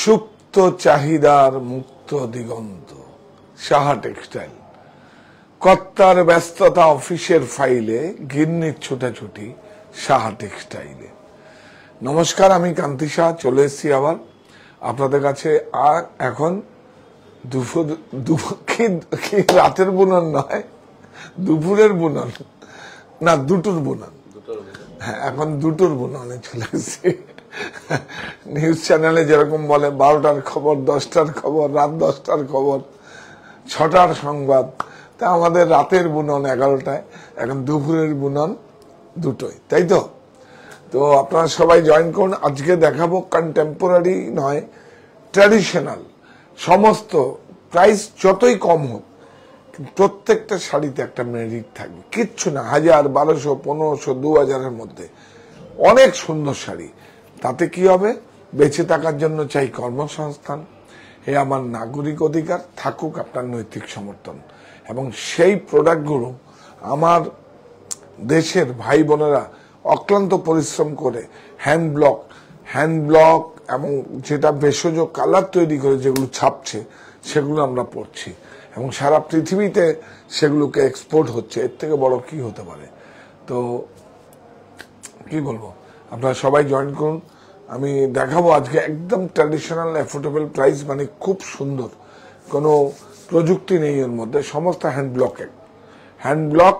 সুপ্ত চাহিদার মুক্ত দিগন্ত। সাহা টেক্সটাইল। কর্তার ব্যস্ততা অফিসের ফাইলে, গিন্নির ছুটাছুটি সাহা টেক্সটাইলে। নমস্কার, আমি কান্তি সাহা চলে এসেছি আবার আপনাদের কাছে। আর এখন কি রাতের বুনন নয়, দুপুরের বুনন না, দুটোর বুনন। হ্যাঁ, এখন দুটোর বুননে চলে এসেছি। নিউজ চ্যানেলে যেরকম বলে 12টার খবর, 10টার খবর, রাত 10টার খবর, 6টার সংবাদ, তা আমাদের রাতের বুনন 11টায়, এখন দুপুরের বুনন দুটোই, তাই তো? তো আপনারা সবাই জয়েন করুন। আজকে দেখাবো কন্টেম্পোরারি নয়, ট্র্যাডিশনাল। সমস্ত প্রাইস যতই কম হোক, প্রত্যেকটা শাড়িতে একটা মেরিট থাকবে, কিচ্ছু না 1000, 1200, 1500, 2000-এর মধ্যে অনেক সুন্দর শাড়ি। তাতে কি হবে? বেঁচে থাকার জন্য চাই কর্মসংস্থান, এ আমার নাগরিক অধিকার, থাকুক আপনার নৈতিক সমর্থন। এবং সেই প্রোডাক্টগুলো আমার দেশের ভাই বোনেরা অক্লান্ত পরিশ্রম করে হ্যান্ড ব্লক এবং যেটা ভেষজ কালার তৈরি করে যেগুলো ছাপছে, সেগুলো আমরা পড়ছি এবং সারা পৃথিবীতে সেগুলোকে এক্সপোর্ট হচ্ছে। এর থেকে বড় কি হতে পারে? তো কি বলবো, আপনারা সবাই জয়েন করুন। আমি দেখাবো আজকে একদম ট্র্যাডিশনাল অ্যাফোর্ডেবল প্রাইস, মানে খুব সুন্দর, কোনো প্রযুক্তি নেই এর মধ্যে, সমস্ত হ্যান্ড ব্লক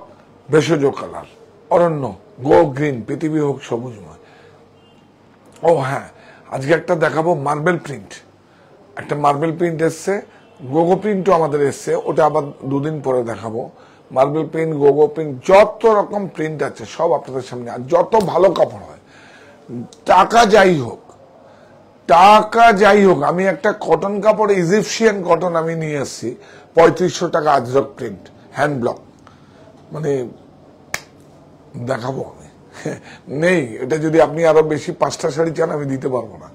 ভেষজ কালার, অরণ্য, গো গ্রিন, পৃথিবী হোক সবুজময়। ও হ্যাঁ, আজকে একটা দেখাবো মার্বেল প্রিন্ট। একটা মার্বেল প্রিন্ট এসছে, গোগো প্রিন্টও আমাদের এসছে, ওটা আবার দুদিন পরে দেখাবো। মার্বেল প্রিন্ট, গোগো প্রিন্ট, যত রকম প্রিন্ট আছে সব আপনাদের সামনে। আর যত ভালো কাপড় হয়, টাকা যাই হোক, আমি একটা কটন কাপড়, ইজিপশিয়ান কটন আমি নিয়ে এসছি 3500 টাকা, আজরক প্রিন্ট, হ্যান্ড ব্লক, মানে দেখাবো আমি। নেই, এটা যদি আপনি আরো বেশি 5টা শাড়ি চান আমি দিতে পারবো না।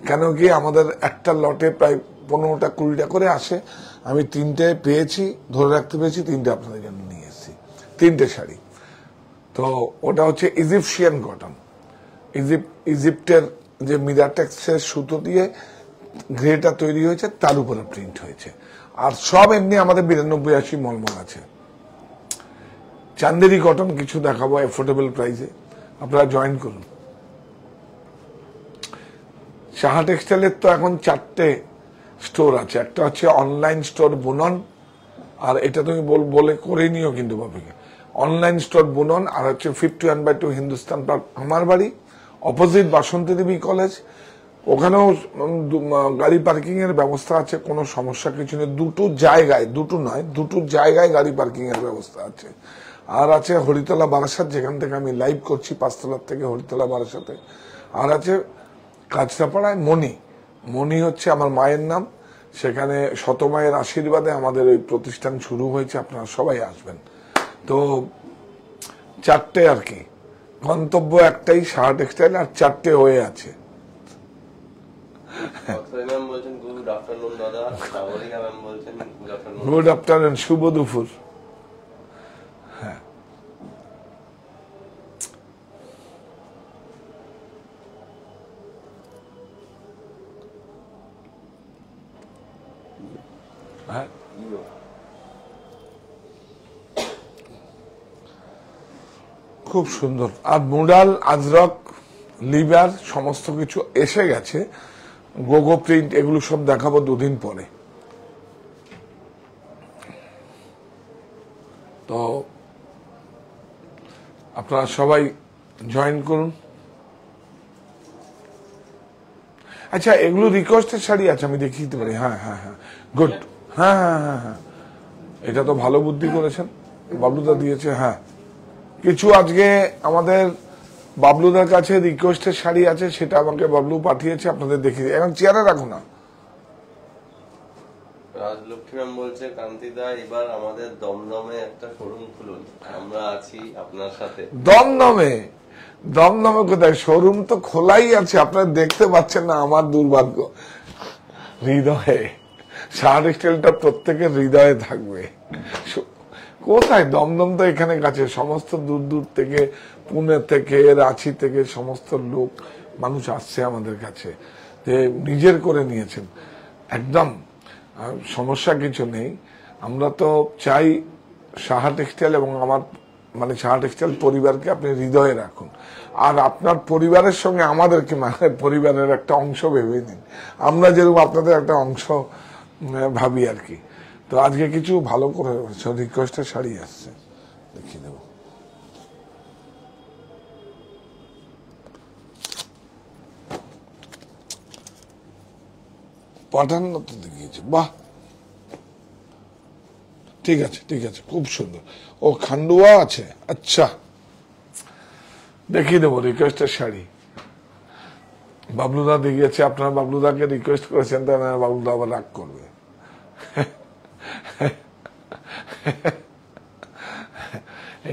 কেন কি, আমাদের একটা লটে প্রায় 15টা 20টা করে আসে। আমি 3টে পেয়েছি, ধরে রাখতে পেরেছি, 3টে আপনাদের জন্য নিয়ে এসেছি, 3টে শাড়ি। তো ওটা হচ্ছে ইজিপশিয়ান কটন, ইজিপ্টের যে মিরাটেক্সের সুতো দিয়ে গ্রেটা তৈরি হয়েছে, তার উপরে প্রিন্ট হয়েছে। আর সব এমনি আমাদের 92-80 মলমল আছে। চান্দেরি কটন কিছু দেখাবো অ্যাফোর্ডেবল প্রাইসে, আপনারা জয়েন করুন। সাহা টেক্সটাইলের তো এখন 4টে স্টোর আছে। একটা হচ্ছে অনলাইন স্টোর বুনন, আর এটা তুমি বলে করে নিও কিন্তু বাপিকে। অনলাইন স্টোর বুনন, আর হচ্ছে 51/2 হিন্দুস্তান পার্ক, আমার বাড়ি, অপোজিট বাসন্তী দেবী কলেজ। ওখানেও গাড়ি পার্কিং এর ব্যবস্থা আছে, কোনো সমস্যা কিছু নেই। দুটো জায়গায় গাড়ি পার্কিং এর ব্যবস্থা আছে। আর আছে হরিতলা বারাসাত, যেখান থেকে আমি লাইভ করছি, 5তলার থেকে হরিতলা বারাসাতে। আর আছে কাঁচরাপাড়ায় মণি হচ্ছে আমার মায়ের নাম, সেখানে শতমায়ের আশীর্বাদে আমাদের ওই প্রতিষ্ঠান শুরু হয়েছে। আপনারা সবাই আসবেন। তো 4টে আর কি, গন্তব্য একটাই, সাহা টেক্সটাইল, আর 4টে হয়ে আছে। গুড আফটারনুন, শুভ দুপুর। হ্যাঁ, খুব সুন্দর। আর মুডাল, আজরক, লিভার সমস্ত কিছু এসে গেছে। গোগো প্রিন্ট, এগুলো সব দেখাবো দুদিন পরে। তো আপনারা সবাই জয়েন করুন। আচ্ছা, এগুলো রিকোয়েস্টের শাড়ি আছে, আমি দেখিয়ে দিতে পারি। হ্যাঁ, গুড। হ্যাঁ, এটা তো ভালো বুদ্ধি করেছেন, বাবলুদা দিয়েছে। হ্যাঁ, কিছু আজকে আমাদের বাবলুদার কাছে রিকোয়েস্টের শাড়ি আছে, সেটা আমাকে বাবলু পাঠিয়েছে, আপনাদের দেখিয়ে। এখন চেয়ারে রাখো না। রাজলক্ষ্মীরাম বলছে, কান্তিদা এবার আমাদের দমদমে একটা শোরুম খুলুন, আমরা আছি আপনার সাথে। দমদমে কোথায়? শোরুম তো খোলাই আছে, আপনারা দেখতে পাচ্ছেন না, আমার দুর্ভাগ্য। হৃদয়ে সাহা টেক্সটাইলটা প্রত্যেকের হৃদয়ে থাকবে। কোথায়? দমদম তো এখানে কাছে, সমস্ত দূর থেকে, পুনে থেকে, রাঁচি থেকে সমস্ত লোক মানুষ আসছে আমাদের কাছে। যে নিজের করে নিয়েছেন, একদম সমস্যা কিছু নেই। আমরা তো চাই সাহা টেক্সটাইল এবং আমার মানে সাহা টেক্সটাইল পরিবারকে আপনি হৃদয়ে রাখুন, আর আপনার পরিবারের সঙ্গে আমাদেরকে মানে পরিবারের একটা অংশ ভেবে নিন, আমরা যেরকম আপনাদের একটা অংশ ভাবি আর কি। তো আজকে কিছু ভালো করে রিকোয়েস্টের শাড়ি আসছে, দেখিয়ে দেবো। পাঠান না তো দেখিয়েছে, বাহ ঠিক আছে ঠিক আছে, খুব সুন্দর। ও খান্ডুয়া আছে, আচ্ছা দেখিয়ে দেবো রিকোয়েস্টের শাড়ি। বাবলুদা দেখিয়েছে, আপনার বাবলুদাকে রিকোয়েস্ট করেছেন, তাই না বাবলুদা আবার রাগ করবে।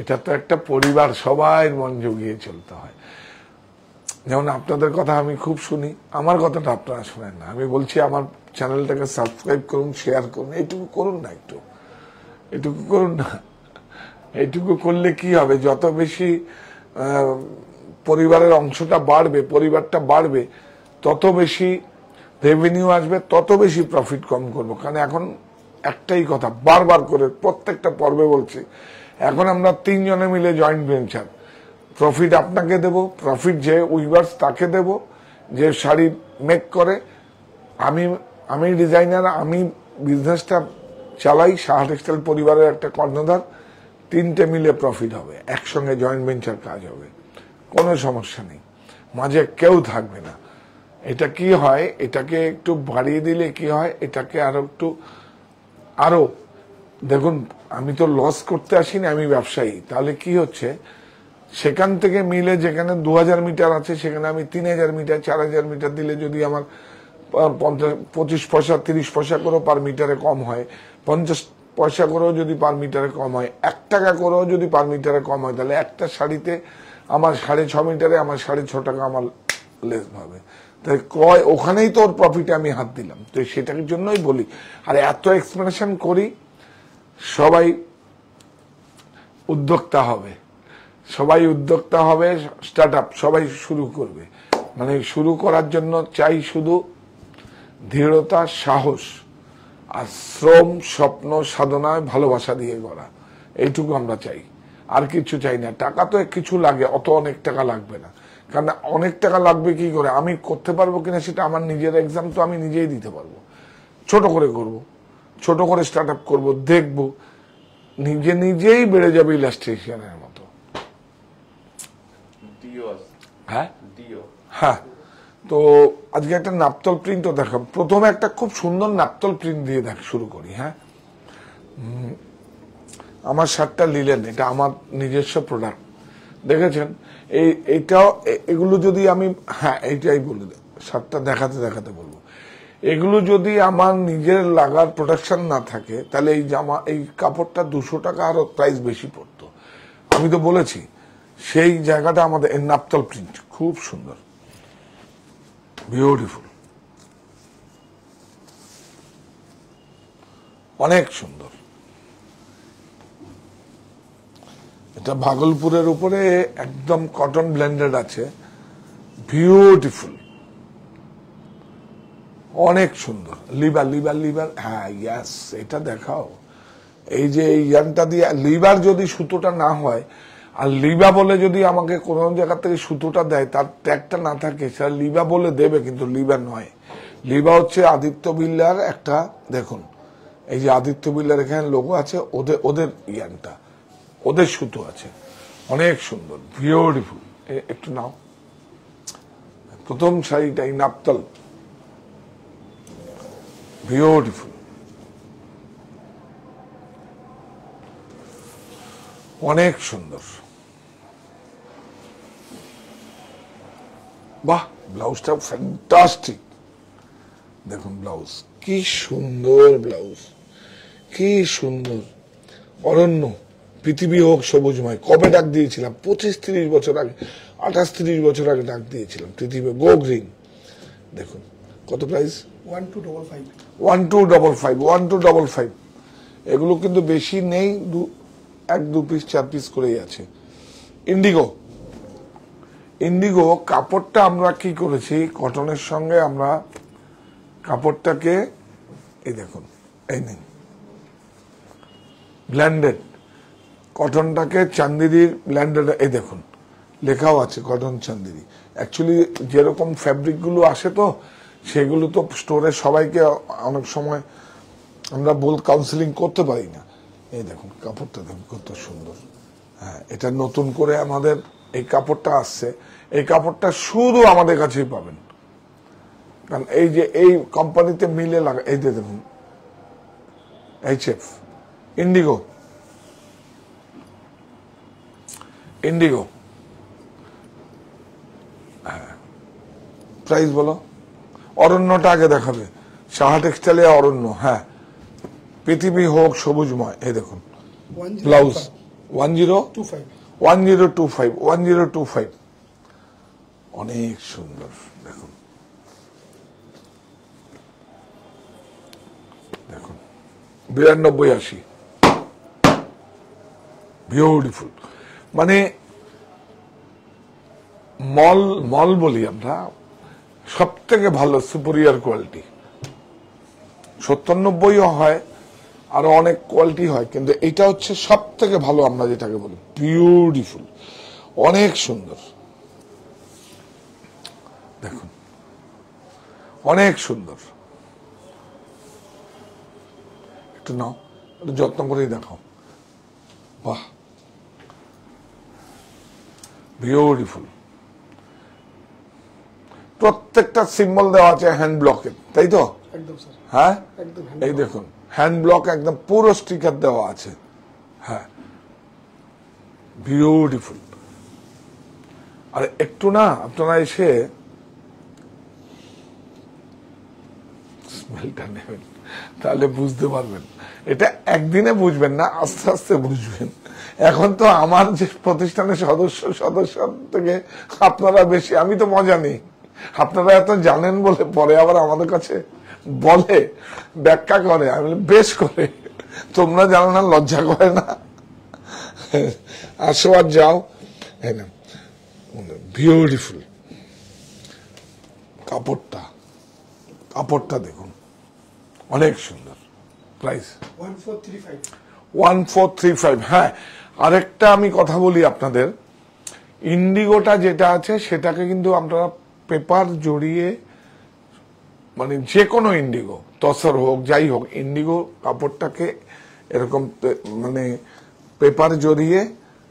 এটা তো একটা পরিবার, সবাই মন জুগিয়ে চলতে হয়। যেমন আপনাদের কথা আমি খুব শুনি, আমার কথাটা আপনারা শোনেন না। আমি বলছি আমার চ্যানেলটাকে সাবস্ক্রাইব করুন, শেয়ার করুন, এইটুকু করুন না, এটুকু করুন না। এইটুকু করলে কি হবে, যত বেশি পরিবারের অংশটা বাড়বে, পরিবারটা বাড়বে, তত বেশি রেভিনিউ আসবে, তত বেশি প্রফিট কম করবো। কারণ এখন একটাই কথা বারবার করে প্রত্যেকটা পর্বে বলছি, এখন আমরা 3 জনে মিলে জয়েন্ট ভেঞ্চার। প্রফিট আপনাকে দেব, প্রফিট যে উইভার্স তাকে দেব, যে শাড়ি মেক করে। আমি ডিজাইনার, আমি বিজনেসটা চালাই, সাহা টেক্সটাইল পরিবারের একটা কর্ণধার। 3টে মিলে প্রফিট হবে, একসঙ্গে জয়েন্ট ভেঞ্চার কাজ হবে, কোনো সমস্যা নেই, মাঝে কেউ থাকবে না। এটা কি হয়, এটাকে একটু বাড়িয়ে দিলে কি হয়, এটাকে আরো দেখুন, আমি তো লস করতে আসিনি, আমি ব্যবসায়ী। তাহলে কি হচ্ছে, সেখান থেকে মিলে যেখানে 2000 মিটার আছে সেখানে আমি 3000 মিটার 4000 মিটার দিলে যদি আমার 25 পয়সা 30 পয়সা করেও পার মিটারে কম হয়, 50 পয়সা করেও যদি পার মিটারে কম হয়, 1 টাকা করেও যদি পার মিটারে কম হয়, তাহলে একটা শাড়িতে আমার 6.5 মিটারে আমার 6.5 টাকা আমার লেস ভাবে। তাই ওখানেই তো ওর প্রফিটে আমি হাত দিলাম। তো সেটার জন্যই বলি, আর এত এক্সপ্লেনেশন করি, সবাই উদ্যোক্তা হবে, স্টার্ট আপ সবাই শুরু করবে। মানে শুরু করার জন্য চাই শুধু দৃঢ়তা, সাহস আর শ্রম, স্বপ্ন, সাধনায় ভালোবাসা দিয়ে গড়া, এইটুকু আমরা চাই, আর কিছু চাই না। টাকা তো কিছু লাগে, অনেক টাকা লাগবে না। কারণ অনেক টাকা লাগবে কি করে, আমি করতে পারবো কিনা সেটা আমার নিজের এক্সাম তো আমি নিজেই দিতে পারবো। ছোট করে করব, ছোট করে স্টার্ট আপ করবো, দেখবো নিজেই বেড়ে যাবে ইলাস্ট্রেশনের মতো। হ্যাঁ, তো আজকে একটা নাপতল প্রিন্টও দেখাব। প্রথমে একটা খুব সুন্দর নাপতল প্রিন্ট দিয়ে শুরু করি। হ্যাঁ, আমার শার্টটা লিলেন, এটা আমার নিজস্ব প্রোডাক্ট, দেখেছেন। এইটাও, এগুলো যদি আমি, হ্যাঁ এইটাই বলি, শার্টটা দেখাতে বলবো, এগুলো যদি আমার নিজের লাগার প্রোডাকশন না থাকে, তাহলে এই কাপড়টা 200 টাকা আরো প্রাইস বেশি পড়তো। আমি তো বলেছি, সেই জায়গাটা আমাদের নাপতল প্রিন্ট খুব সুন্দর, বিউটিফুল, অনেক সুন্দর। এটা ভাগলপুরের উপরে একদম কটন ব্লেন্ডেড আছে, বিউটিফুল, অনেক সুন্দর। লিবার, হ্যাঁ ইয়াস, এটা দেখাও। এই যে এই ইয়ানটা দিয়ে লিবার, যদি সুতোটা না হয়, আর লিবা বলে যদি আমাকে কোন জায়গা থেকে সুতোটা দেয়, তার ট্যাগটা না থাকে, সেটা লিবা বলে দেবে, কিন্তু লিবা নয়। লিবা হচ্ছে আদিত্য বিল্লার একটা, দেখুন এই যে আদিত্য বিল্লার এখানে লোগো আছে, ওদের ইয়ানটা, ওদের সুতো আছে, অনেক সুন্দর, বিউটিফুল। একটু নাও, প্রথম শাড়িটা এই নাপতল, বিউটিফুল, অনেক সুন্দর। বাহ, ব্লাউজটা ফ্যান্টাস্টিক, দেখুন ব্লাউজ কি সুন্দর, ব্লাউজ কি সুন্দর। অরণ্য, পৃথিবী হোক সবুজময়, কবে ডাক দিয়েছিলাম? 25-30 বছর আগে, 28-30 বছর আগে ডাক দিয়েছিলাম, পৃথিবী গো গ্রিন। দেখুন কত প্রাইস, 1255। এগুলো কিন্তু বেশি নেই, 1-2 পিস 4 পিস করেই আছে। ইন্ডিগো কাপড়টা আমরা কি করেছি, কটনের সঙ্গে আমরা কাপড়টাকে এই দেখুন, এই নেই ব্ল্যান্ডেড, কটনটাকে চান্দেরির ব্ল্যান্ডেড, এই দেখুন লেখাও আছে কটন চান্দেরি। অ্যাকচুয়ালি যেরকম ফ্যাব্রিক গুলো আসে তো সেগুলো তো স্টোরে সবাইকে অনেক সময় আমরা কাউন্সিলিং করতে পারি না। এই দেখুন কাপড়টা দেখুন কত সুন্দর। হ্যাঁ, এটা নতুন করে আমাদের এই কাপড়টা আসছে, এই কাপড়টা শুধু আমাদের কাছেই পাবেন, কারণ এই যে এই কোম্পানিতে মিলে লাগা, এই যে দেখুন HF ইন্ডিগো, ইন্ডিগো। হ্যাঁ, প্রাইস বলো। অরণ্যটা আগে দেখাবে, সাহা টেক্সটাইলে অরণ্য। হ্যাঁ, পৃথিবী হোক সবুজময়। এই দেখুন ব্লাউজ 1025 অনেক সুন্দর। দেখুন দেখুন 9280 বিউটিফুল। মানে মল বলি আমরা, সব থেকে ভালো সুপিরিয়র কোয়ালিটি। 97ও হয়, আরো অনেক কোয়ালিটি হয়, কিন্তু এটা হচ্ছে সব থেকে ভালো আমরা যেটাকে বলি বিউটিফুল, অনেক সুন্দর। দেখুন অনেক সুন্দর। একটু নাও, একটু যত্ন করেই দেখাও। বাহ, বিউটিফুল। প্রত্যেকটা সিম্বল দেওয়া আছে হ্যান্ড ব্লকের, তাই তো? একদম স্যার, হ্যাঁ, একদম এই দেখুন হ্যান্ড ব্লক একদম পুরো স্টিকার দেওয়া আছে। হ্যাঁ, বিউটিফুল। আর একটু না আপনারা এসে স্মেলটা নেবেন, তাহলে বুঝতে পারবেন। এটা একদিনে বুঝবেন না, আস্তে আস্তে বুঝবেন। এখন তো আমার যে প্রতিষ্ঠানের সদস্য থেকে আপনারা বেশি, আমি তো মজা নেই, আপনারা এত জানেন বলে পরে আবার আমাদের কাছে বলে, ব্যাখ্যা করে, আমি বেশ করে। তোমরা জানো না, লজ্জা করে না? আসো আর যাও। বিউটিফুল কাপড়টা, কাপড়টা দেখুন অনেক সুন্দর। প্রাইস 1435। হ্যাঁ, আরেকটা আমি কথা বলি আপনাদের, ইন্ডিগোটা যেটা আছে সেটাকে কিন্তু আপনারা পেপার জড়িয়ে, মানে যে কোনো ইন্ডিগো, তসর হোক যাই হোক, ইন্ডিগো কাপড়টাকে এরকম মানে পেপার জড়িয়ে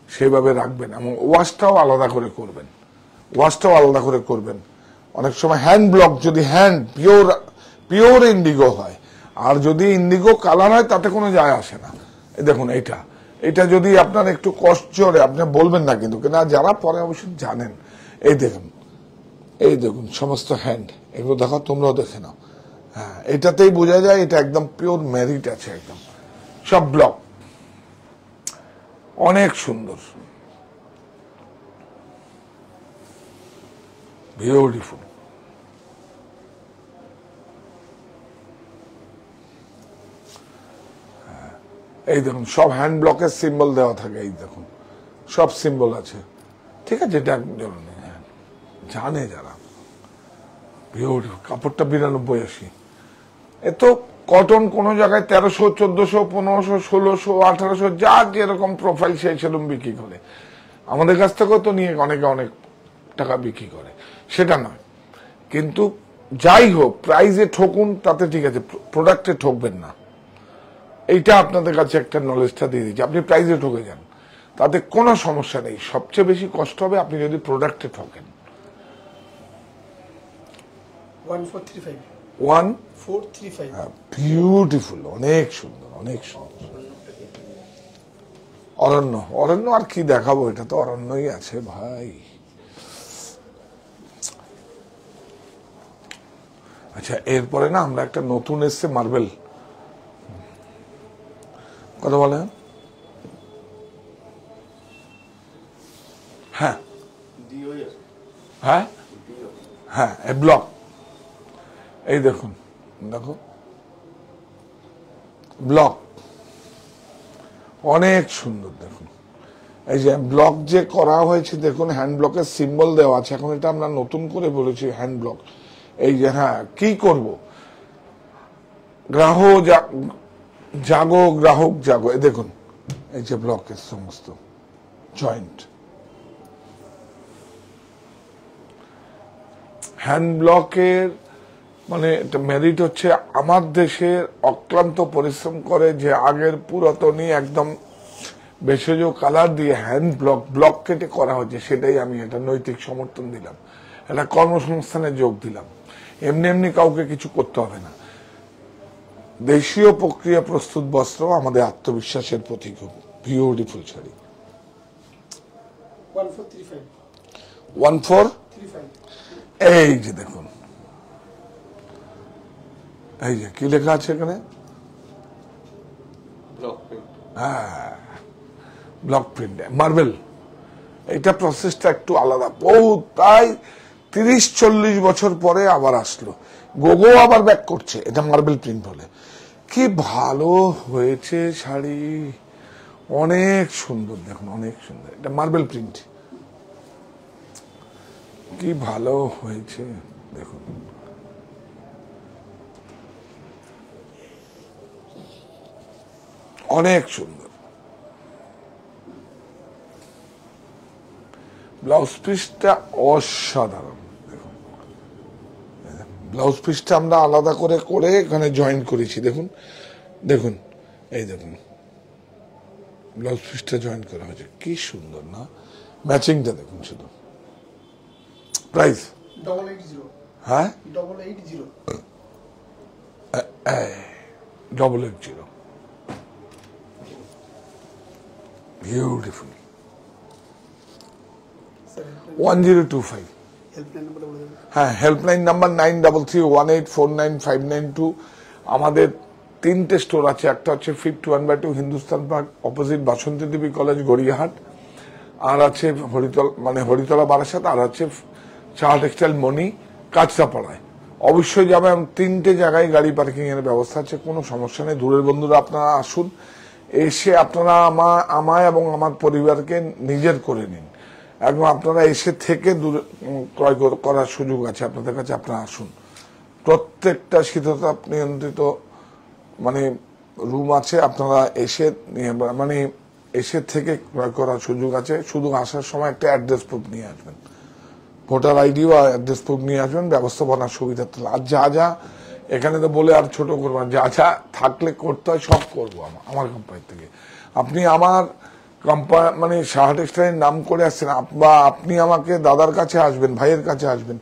সেভাবে রাখবেন, এবং ওয়াশটাও আলাদা করে করবেন। অনেক সময় হ্যান্ড ব্লক, যদি হ্যান্ড পিওর ইন্ডিগো হয়, আর যদি ইন্ডিগো কালার হয় তাতে কোনো যায় আসে না। দেখুন এটা যদি আপনার একটু কষ্ট জোরে, আপনি বলবেন না কিন্তু, না যারা পরে অবশ্যই জানেন। এই দেখুন সমস্ত হ্যান্ড, এগুলো দেখো, তোমরাও দেখে নাও। হ্যাঁ, এটাতেই বোঝা যায় এটা একদম পিওর মেরিট আছে, একদম সব ব্লক, অনেক সুন্দর, বিউটিফুল। এই দেখুন সব হ্যান্ড ব্লকের সিম্বল দেওয়া থাকে, এই দেখুন সব সিম্বল আছে, ঠিক আছে? এটা জানে যারা। বিউটিফুল কাপড়টা 9280। এ তো কটন কোন জায়গায় 1300, 1400, 1500, 1600, 1800, যার যেরকম প্রোফাইল সেই সেরকম বিক্রি করে। আমাদের কাছ থেকেও তো নিয়ে অনেকে অনেক টাকা বিক্রি করে, সেটা নয়। কিন্তু যাই হোক, প্রাইজে ঠকুন তাতে ঠিক আছে, প্রোডাক্টে ঠকবেন না। এইটা আপনাদের কাছে একটা নলেজটা দিয়ে দিচ্ছি। আপনি প্রাইজে ঠকে যান, তাতে কোনো সমস্যা নেই। সবচেয়ে বেশি কষ্ট হবে আপনি যদি প্রোডাক্টে ঠকেন। 1435 বিউটিফুল, অনেক সুন্দর, অনেক সুন্দর। অরণ্য আর কি দেখাবো, এটা তো অরণ্যই আছে ভাই। আচ্ছা, এরপরে না আমরা একটা নতুন এসছে মার্বেল, কথা বলে। হ্যাঁ হ্যাঁ হ্যাঁ, ব্লক, এই দেখুন, দেখো ব্লক অনেক সুন্দর। দেখুন এই যে ব্লক যে করা হয়েছে দেখুন, হ্যান্ড ব্লকের সিম্বল দেওয়া আছে। এখন এটা আমরা নতুন করে বলেছি হ্যান্ড ব্লক। এই যে হ্যাঁ কি করব, জাগো গ্রাহক জাগো, এই দেখুন এই যে ব্লকের সমস্ত জয়েন্ট হ্যান্ড ব্লকের মানে এটা মেরিট হচ্ছে আমার দেশের অক্লান্ত পরিশ্রম করে যে আগের পুরাতনই একদম ভেষজ কালার দিয়ে হ্যান্ড ব্লক কেটে করা হচ্ছে, সেটাই আমি এটা নৈতিক সমর্থন দিলাম, এটা কর্মসংস্থানে যোগ দিলাম। এমনি এমনি কাউকে কিছু করতে হবে না। দেশীয় প্রক্রিয়া প্রস্তুত বস্ত্র আমাদের আত্মবিশ্বাসের প্রতীক। বিউটিফুল শাড়ি 1435। এই যে দেখুন, এই যে কি লেখা আছে এখানে, হ্যাঁ ব্লক প্রিন্ট মার্বেল। এটা প্রসেসটা একটু আলাদা, বহুত তাই 30-40 বছর পরে আবার আসলো, গোগো আবার ব্যাক করছে, এটা মার্বেল প্রিন্ট বলে। কি ভালো হয়েছে শাড়ি, অনেক সুন্দর দেখুন, অনেক সুন্দর। এটা মার্বেল প্রিন্ট, কি ভালো হয়েছে দেখুন। অনেক সুন্দর। ব্লাউজ পিসটা অসাধারণ দেখুন। ব্লাউজ পিসটা আমরা আলাদা করে করে এখানে জয়েন করেছি দেখুন, দেখুন এই দেখুন ব্লাউজ পিসটা জয়েন করা হয়েছে, কি সুন্দর না। ম্যাচিংটা দেখুন শুধু। প্রাইস 880। হ্যাঁ 880। 880 বিউটিফুল। 1025। হেল্পলাইন নাম্বার বলে দেবেন। হ্যাঁ, হেল্পলাইন নাম্বার 9331849592। আমাদের 3টে স্টোর আছে, একটা হচ্ছে 51/2 হিন্দুস্তান পার্ক অপোজিট বাসন্তী দেবী কলেজ গড়িয়াহাট, আর আছে হরিতলা বারাসাত, আর আছে চাহা টেক্সটাইল মণি কাঁচরাপাড়ায়। অবশ্যই যাবেন, 3টে জায়গায় গাড়ি পার্কিং এর ব্যবস্থা আছে, কোনো সমস্যা নেই। দূরের বন্ধুরা আপনারা আসুন, এসে আপনারা আমায় এবং আমার পরিবারকে নিজের করে নিন। একদম আপনারা এসে থেকে ক্রয় করার সুযোগ আছে আপনাদের কাছে, আপনারা আসুন। প্রত্যেকটা শীততাপ নিয়ন্ত্রিত রুম আছে, আপনারা এসে এসে থেকে ক্রয় করার সুযোগ আছে। শুধু আসার সময় একটা অ্যাড্রেস প্রুফ নিয়ে আসবেন, ভোটার আইডি বা অ্যাড্রেস প্রুফ নিয়ে আসবেন, ব্যবস্থাপনার সুবিধা। আর যা যা এখানে তো বলে আর ছোট করবেন, যা যা থাকলে করতে হয় সব করবো আমার কোম্পানি থেকে। আপনি আমার কোম্পানি সাহা টেক্সটাইলের নাম করে আসছেন, বা আপনি আমাকে দাদার কাছে আসবেন, ভাইয়ের কাছে আসবেন,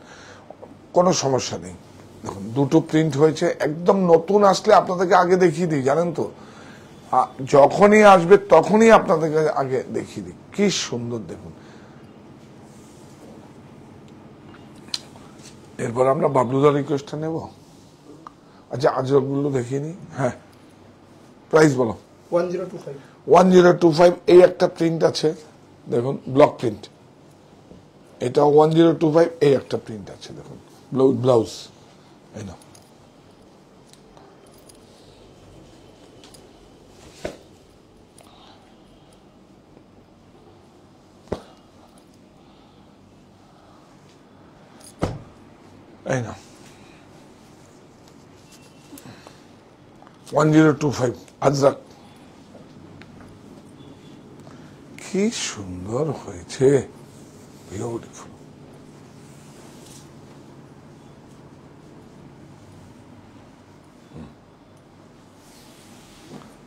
কোনো সমস্যা নেই। দেখুন দুটো প্রিন্ট হয়েছে, একদম নতুন আসলে আপনাদেরকে আগে দেখিয়ে দিই, জানেন তো, যখনই আসবে তখনই আপনাদেরকে আগে দেখিয়ে দিই। কি সুন্দর দেখুন। এরপর আমরা বাবলুদার রিকোয়েস্টটা নেব। আচ্ছা আজগুলো দেখিয়ে নিই। হ্যাঁ, প্রাইস বলো। 1025। 1025। এই একটা প্রিন্ট আছে দেখুন, ব্লক প্রিন্ট, এটা 1025। এই একটা প্রিন্ট আছে দেখুন, ব্লাউজ। এই না, এই না 1025 আজরাক। কি সুন্দর হয়েছে, বিউটিফুল।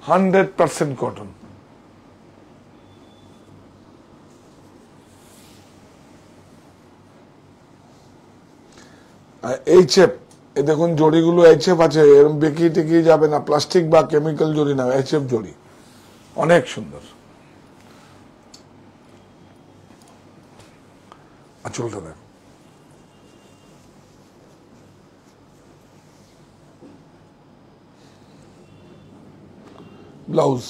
Hundred 100% cotton. এইচএফ, এই দেখুন জড়িগুলো এইচএফ আছে, এরকম বেঁকিয়ে টেকিয়ে যাবে না, প্লাস্টিক বা কেমিক্যাল জড়ি না, এইচএফ জড়ি, অনেক সুন্দর। আঁচলটা দেখ, ব্লাউজ,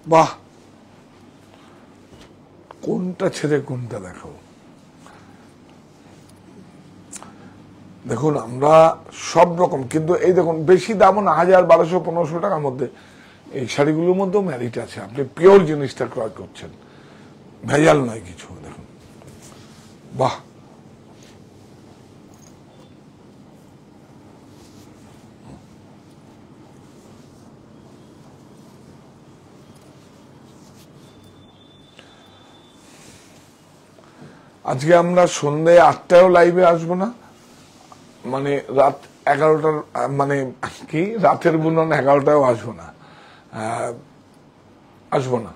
বাহ, কোনটা ছেড়ে কোনটা দেখাবো। দেখুন আমরা সব রকম, কিন্তু এই দেখুন বেশি দামও না, 1000, 1200, 1500 টাকার মধ্যে এই শাড়িগুলোর মধ্যেও ম্যারিট আছে। আপনি পিওর জিনিসটা ক্রয় করছেন, ভেজাল নয় কিছু। দেখুন বাহ, আজকে আমরা সন্ধ্যে 8টায়ও লাইভে আসবো না, মানে রাত 11টার, মানে কি রাতের বুনন 11টায়ও আসবো না, আসবো না।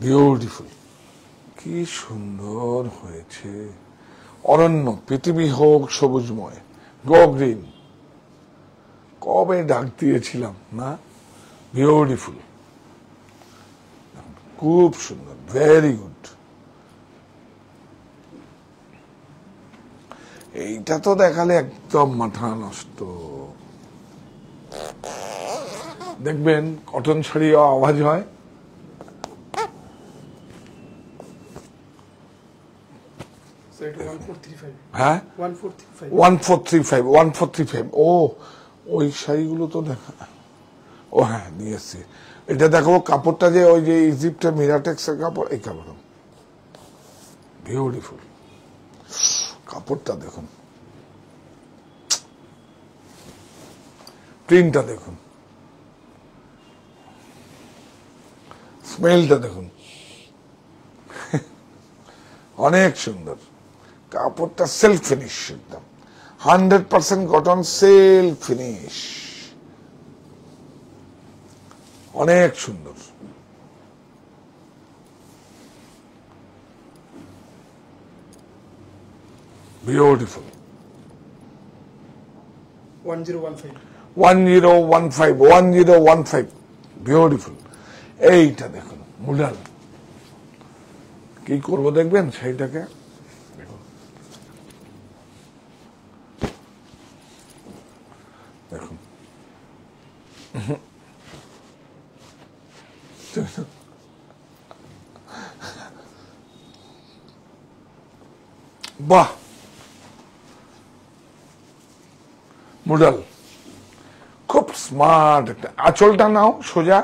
বিউটিফুল, কি সুন্দর হয়েছে। অরণ্য, পৃথিবী হোক সবুজময়, গো গ্রিন, কবে ডাক দিয়েছিলাম না? বিউটিফুল, খুব সুন্দর, ভেরি গুড। এইটা তো দেখালে একদম মাথা নষ্ট। দেখবেন কটন শাড়ি আওয়াজ হয়, স্যার এটা 1435 হ্যাঁ 1435 1435 1435। ও ওই শাড়িগুলো তো দেখা, ও হ্যাঁ নিয়ে এসছি। এটা দেখাবো কাপড়টা, যে ওই যে ইজিপ্টের মিরাটেক্সের কাপড়, এই কাপড় বিউটিফুল। কাপড়টা দেখুন, প্রিন্টটা দেখুন, স্মেলটা দেখুন, অনেক সুন্দর। কাপড়টা সেলফ ফিনিশ, একদম 100% কটন, সেলফ ফিনিশ, অনেক সুন্দর। বিউটিফুল। 1015 1015 বিউটিফুল। এইটা দেখুন মুডাল, কি করবো দেখবেন সেইটাকে, দেখুন বাহ, মুডাল খুব স্মার্ট। একটা আঁচলটা নাও সোজা,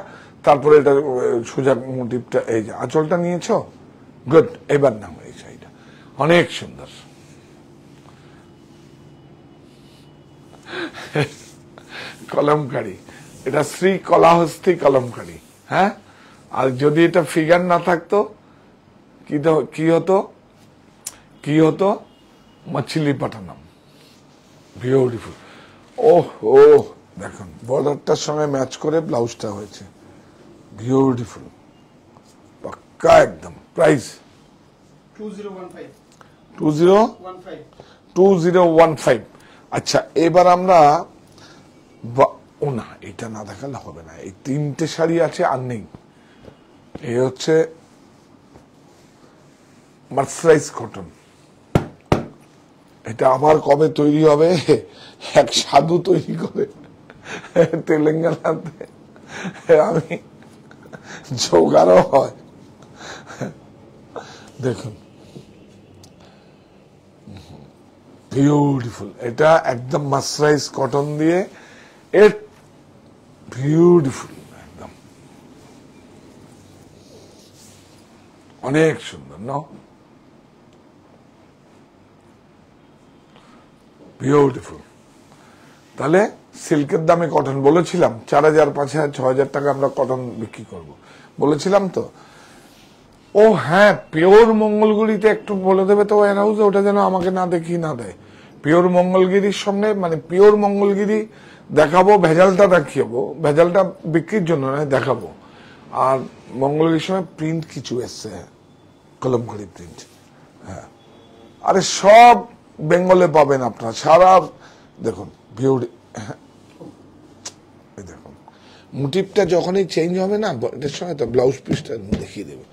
তারপরে এটা সোজা মোটিভটা, এই যে আঁচলটা নিয়েছো, গুড। এবার নাও এই শাড়িটা, অনেক সুন্দর। কলমকারি, এটা শ্রী কলাহস্তি কলমকারি, হ্যাঁ। আর যদি এটা ফিগার না থাকতো কি হতো মাছিলি পাঠানাম। বিউটিফুল। ওহ ও দেখুন বর্ডারটার সঙ্গে ম্যাচ করে ব্লাউজটা হয়েছে, বিউটিফুল, পাক্কা একদম। প্রাইস 2015। আচ্ছা এবার আমরা, ও না এটা না দেখালে হবে না, এই 3টে শাড়ি আছে আর নেই। এই হচ্ছে মার্সারাইজ কটন, এটা আবার কবে তৈরি হবে, এক সাধু তৈরি করে তেলেঙ্গানাতে, আমি জোগাড়ও হয়। দেখুন বিউটিফুল, এটা একদম মার্সারাইজ কটন দিয়ে, এর বিউটিফুল একদম, অনেক সুন্দর না? বিউটিফুল। তাহলে সিল্কের দামে কটন বলেছিলাম 4000, 5000, 6000 টাকা আমরা কটন বিক্রি করব বলেছিলাম তো। ও হ্যাঁ, পিওর মঙ্গলগিরিতে একটু বলে দেবে তো ওয়ার হাউসে, ওটা যেন আমাকে না দেখি না দেয়। পিওর মঙ্গলগিরির সামনে, মানে পিওর মঙ্গলগিরি দেখাবো, ভেজালটা দেখাবো, ভেজালটা বিক্রির জন্য নয়, দেখাবো। আর মঙ্গলগিরির সময় প্রিন্ট কিছু এসছে, কলমকারি প্রিন্ট, হ্যাঁ। আরে সব বেঙ্গলে পাবেন আপনারা, সারা দেখুন বিউটি। দেখুন মোটিভটা যখনই চেঞ্জ হবে না এটার সঙ্গে, তো ব্লাউজ পিসটা দেখিয়ে দেবে।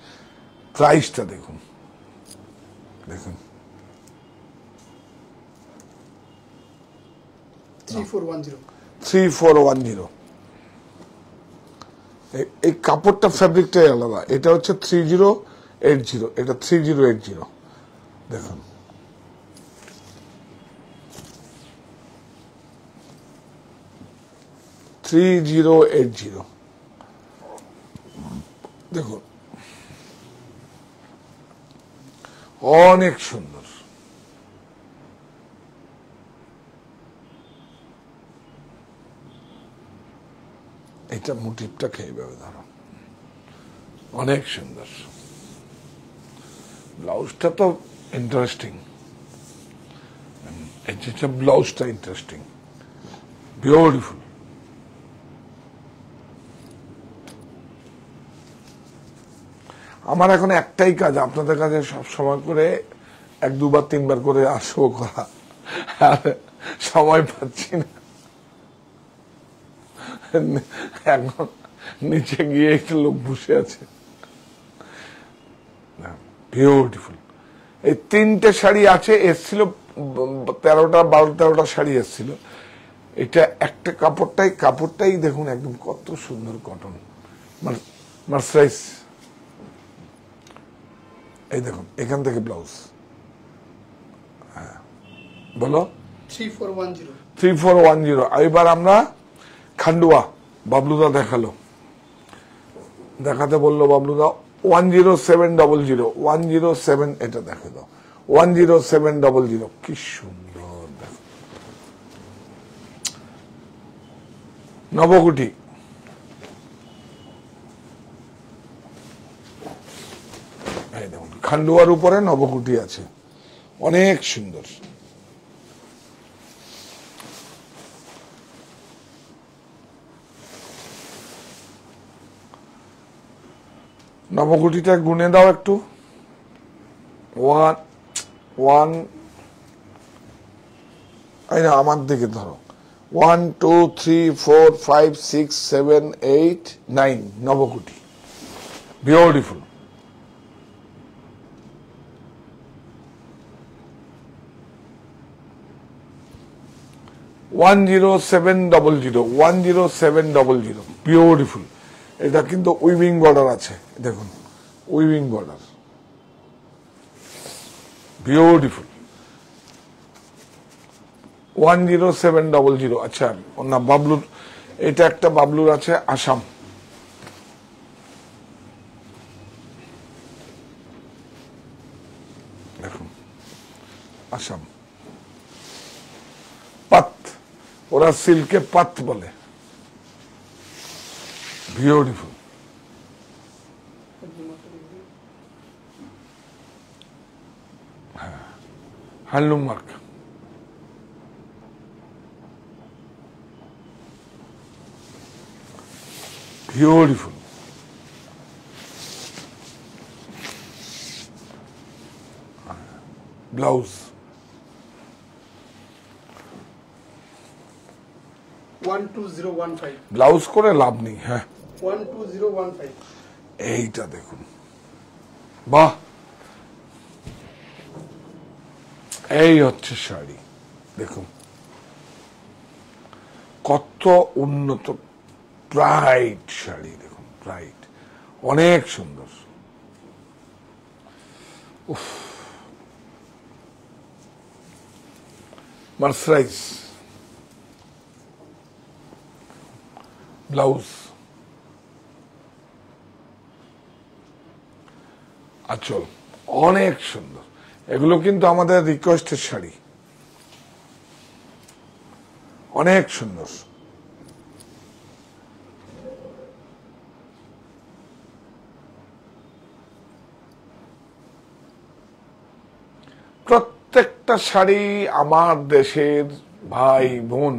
প্রাইসটা দেখুন, দেখুন 3410 3410। এই কাপড়টা ফ্যাব্রিকটাই আলাদা। এটা হচ্ছে 3080, এটা 3080 দেখুন। দেখুন অনেক সুন্দর। এটা মোটিভটা খেয়ে যাবে, ধরো অনেক সুন্দর। ব্লাউজটা তো ইন্টারেস্টিং, এটা ব্লাউজটা ইন্টারেস্টিং, বিউটিফুল। আমার এখন একটাই কাজ, আপনাদের কাছে সব সময় করে 1 2 বার 3 বার করে আসবো করা, আর সময় পাচ্ছি না। এখন নিচে গিয়ে একটা লোক বসে আছে, বিউটিফুল। এই 3টে শাড়ি আছে, এসছিল 13টা 12 13টা শাড়ি এসছিল। এটা একটা কাপড়টাই দেখুন একদম কত সুন্দর কটন মার্সারাইজ। এই দেখুন এখান থেকে ব্লাউজ, হ্যাঁ বলো 3410 3410। এবার আমরা খান্ডুয়া, বাবলুদা দেখাতে বললো বাবলুদা। 10700 107, এটা দেখে দাও 10700। কি সুন্দর দেখো, নবকুটি। এই দেখুন খান্ডুয়ার উপরে নবকুটি আছে, অনেক সুন্দর। নবকুটিটা গুনে দাও একটু। 1 আমার দিকে ধরো, 1 2 3 4 5 6 7 8 9 নবকুটি, বিউটিফুল। $10700 বিউটিফুল। এটা কিন্তু উইভিং বর্ডার আছে, দেখুন উইভিং বর্ডার, বিউটিফুল। 10700। আচ্ছা না, বাবলুর এটা একটা বাবলুর আছে আসাম, দেখুন আসাম পাত, ওরা সিল্কে পাত বলে, beautiful. Handloom mark, beautiful. Blouse 12015 blouse করে লাভ নেই, হ্যাঁ 12015 এইটা দেখুন, বাহ, এই হচ্ছে শাড়ি। দেখুন কত উন্নত ব্রাইট শাড়ি, দেখুন ব্রাইট, অনেক সুন্দর। উফ, মার্সারাইজ ব্লাউজ, আঁচল, অনেক সুন্দর। এগুলো কিন্তু আমাদের রিকোয়েস্টের শাড়ি, অনেক সুন্দর। প্রত্যেকটা শাড়ি আমার দেশের ভাই বোন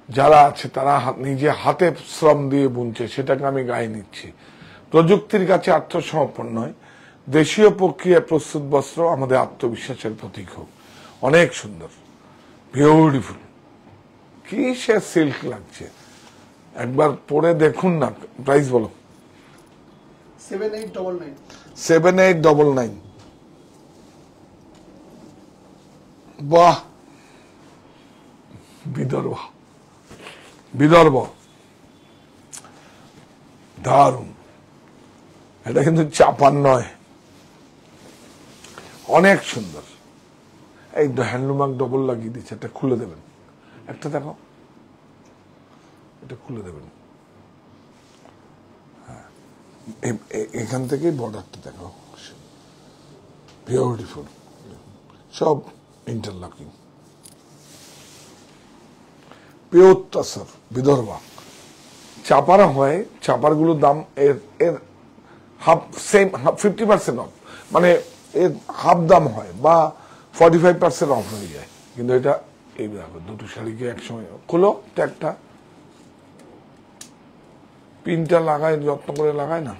যারা আছে তারা নিজে হাতে শ্রম দিয়ে বুনছে, সেটাকে আমি গায়ে নিচ্ছি। প্রযুক্তির কাছে আত্মসমর্পণ নয়, দেশীয় প্রক্রিয়ায় প্রস্তুত বস্ত্র আমাদের আত্মবিশ্বাসের প্রতীক হোক। অনেক সুন্দর, বিউটিফুল। কি সে সিল্ক লাগছে, একবার পরে দেখুন না। প্রাইস বলো। 7899 7899। বাহ, বিদর্ভ, বিদর্ভ দারুণ। এটা কিন্তু চাপার নয়, অনেক সুন্দর। এই হ্যান্ডলুমার্ক ডবল লাগিয়ে দিচ্ছে, একটা খুলে দেবেন, একটা দেখো, এটা খুলে দেবেন। হ্যাঁ, এখান থেকে বর্ডারটা দেখো, বিউটিফুল, সব ইন্টারলকিং, পিওর টাসার, বিদর্ভা। চাপারা হয়, চাপারগুলোর দাম এর এর হাফ, সেম 50% অফ, মানে এর হাফ দাম হয়, বা 45% অফ হয়ে যায়। কিন্তু এটা এই দেখো, দুটো শাড়িকে একসঙ্গে খুলো, ট্যাগটা, পিনটা লাগায়, যত্ন করে লাগায় না।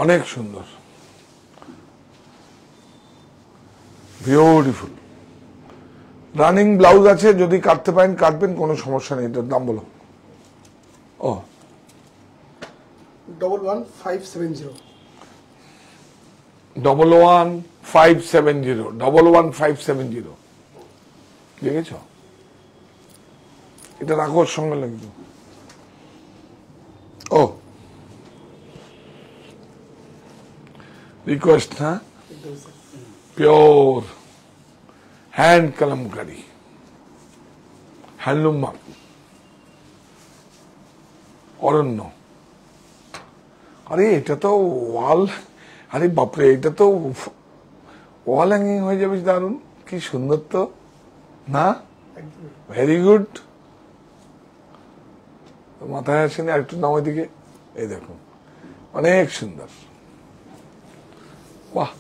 অনেক সুন্দর, বিউটিফুল। রানিং ব্লাউজ আছে, যদি কাটতে পারেন কাটবেন, কোনো সমস্যা নেই। এটার দাম বলো। ও 11570 11570 11570 দেখেছ? এটা রাখো, ওর সঙ্গে লাগবে। ও রিকোয়েস্ট, হ্যাঁ, pure hand kalamkari, handloom mark, Aranya. আরে এটা তো ওয়াল, আরে বাপরে, এটা তো ওয়াল হ্যাঙ্গিং হয়ে যাবে, দারুন, কি সুন্দর তো না? Very good. মাথায় আসেনি, আর একটু নামের দিকে, এই দেখুন, অনেক সুন্দর। বাহ,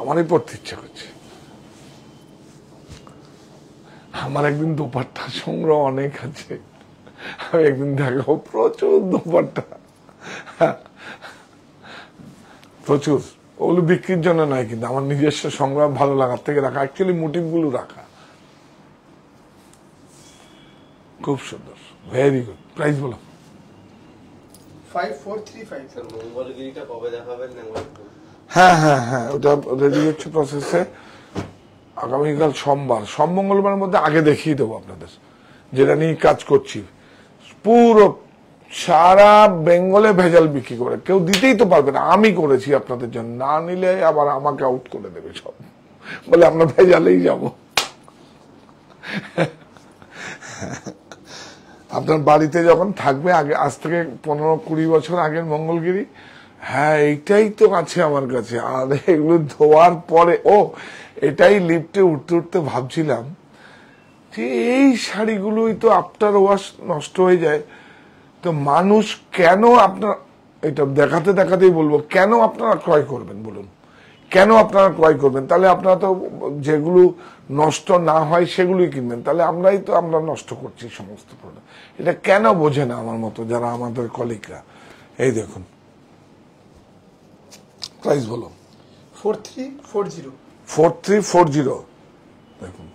আমারই পড়তে ইচ্ছা করছে। আমার একদিন দোপাট্টা সংগ্রহ অনেক আছে, আমি একদিন দেখাবো, প্রচুর দোপাট্টা, প্রচুর। ওগুলো বিক্রির জন্য নয়, কিন্তু আমার নিজস্ব সংগ্রহ, ভালো লাগার থেকে রাখা, অ্যাকচুয়ালি মোটিভ গুলো রাখা। খুব সুন্দর, ভেরি গুড। প্রাইস বলো। 5435 স্যার মঙ্গলগিরিটা কবে দেখাবেন? হ্যাঁ হ্যাঁ হ্যাঁ, ওটা রেডি হচ্ছে প্রসেসে। আগামীকাল সোমবার, সোম মঙ্গলবারের মধ্যে আগে দেখিয়ে দেবো আপনাদের, যেটা নিয়ে কাজ করছি। পুরো সারা বেঙ্গলে ভেজাল বিক্রি করে, কেউ দিতেই তো পারবে না। আমি করেছি আপনাদের জন্য, না নিলে আবার আমাকে আউট করে দেবে সব, বলে আমরা ভেজালেই যাব। আপনার বাড়িতে যখন থাকবে, আগে আজ থেকে 15-20 বছর আগের মঙ্গলগিরি, হ্যাঁ এইটাই তো আছে আমার কাছে। আর এগুলো ধোয়ার পরে, ও এটাই লিফটে উঠতে উঠতে ভাবছিলাম যে এই শাড়িগুলোই তো আফটার ওয়াশ নষ্ট হয়ে যায়, তো মানুষ কেন, আপনার এটা দেখাতে দেখাতেই বলবো, কেন আপনারা ক্রয় করবেন বলুন, কেন আপনারা ক্রয় করবেন? তাহলে আপনারা তো যেগুলো নষ্ট না হয় সেগুলোই কিনবেন, তাহলে আমরা নষ্ট করছি সমস্ত প্রোডাক্ট। এটা কেন বোঝে না আমার মতো যারা আমাদের কলিগরা। এই দেখুন, প্রাইস বলো। 4340 4340। দেখুন,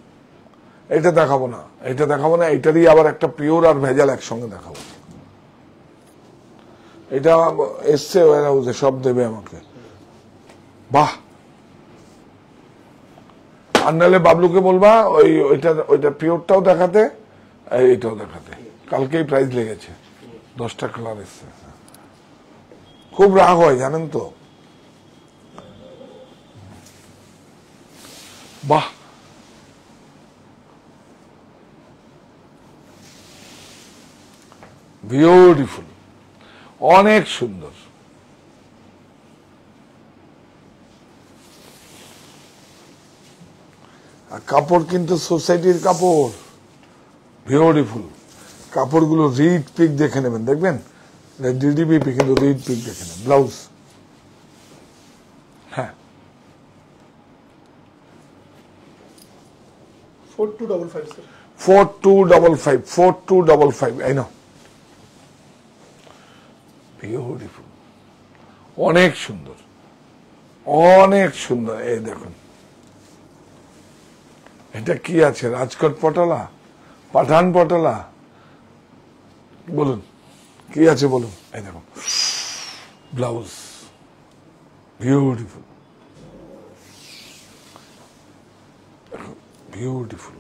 এটা দেখাবো না, এটা দেখাবো না, এটারই আবার একটা পিওর আর ভেজাল একসঙ্গে দেখাবো। এটা এসছে ওয়ার হাউসে, সব দেবে আমাকে। বাহ, আর নাহলে বাবলুকে বলবা ওইটা পিওরটাও দেখাতে, এইটাও দেখাতে। কালকেই প্রাইস লেগেছে, 10টা কালার এসছে। খুব রাগ হয় জানেন তো। বাহ, বিউটিফুল, অনেক সুন্দর। আর কাপড় কিন্তু সোসাইটির কাপড়, বিউটিফুল। কাপড়গুলো রিড পিক দেখে নেবেন, দেখবেন ডিডিবিপি, কিন্তু রিড পিক দেখে নেবেন। ব্লাউজ, হ্যাঁ 4255 স্যার। 4255 এই নাও, বিউটিফুল, অনেক সুন্দর, অনেক সুন্দর। এই দেখুন, এটা কি আছে, রাজকোট পটলা, পাঠান পটলা, বলুন কি আছে বলুন। এই দেখুন ব্লাউজ, বিউটিফুল, বিউটিফুল,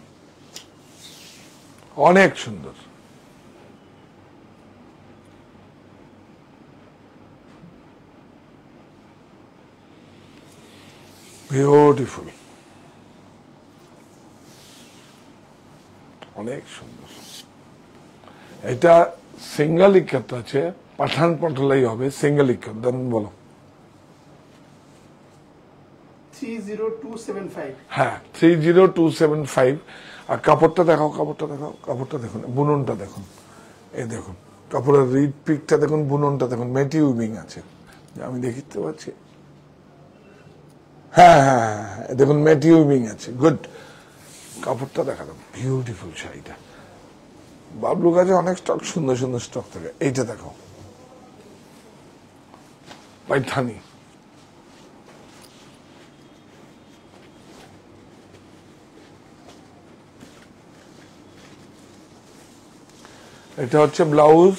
অনেক সুন্দর। বিউটিফুল, অনেক সুন্দর। এটা সিঙ্গেল ইকাত আছে, পাঠান পটলাই হবে সিঙ্গেল ইকাত। ধরুন বলো। 30275। হ্যাঁ 30275। আর কাপড়টা দেখাও, কাপড়টা দেখাও, কাপড়টা দেখুন, বুননটা দেখুন। এই দেখুন কাপড়ের রিড পিকটা দেখুন, বুননটা দেখুন, মেটি উইভিং আছে, আমি দেখতে পাচ্ছি। হ্যাঁ হ্যাঁ হ্যাঁ দেখুন মেটি উইভিং আছে, গুড। কাপড়টা দেখা দাও, বিউটিফুল শাড়িটা। বাবলু কাছে অনেক স্টক, সুন্দর সুন্দর স্টক থাকে। এইটা দেখো পাইথানি, এটা হচ্ছে ব্লাউজ,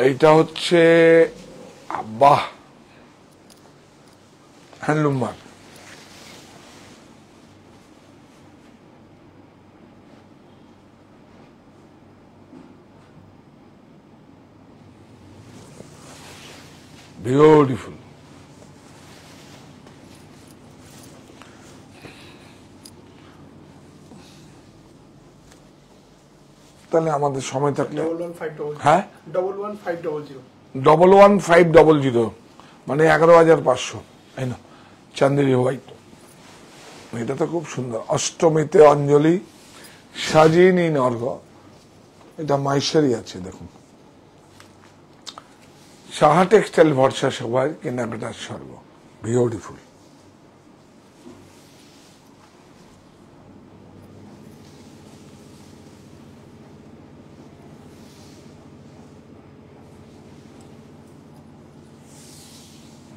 এইটা হচ্ছে বাহ হ্যান্ডলুম মার্ক। বিউটিফুল। তাহলে আমাদের সময় থাকলে 11500। হ্যাঁ 11500। 11500 মানে 11,500। তাই না? চান্দেরি হোয়াইট, এটা তো খুব সুন্দর। অষ্টমীতে অঞ্জলি সাজিনি নর্গ, এটা মাইশারি আছে দেখুন। সাহা টেক্সটাইল ভরসা সবাই কেনাকাটার স্বর্গ। Beautiful.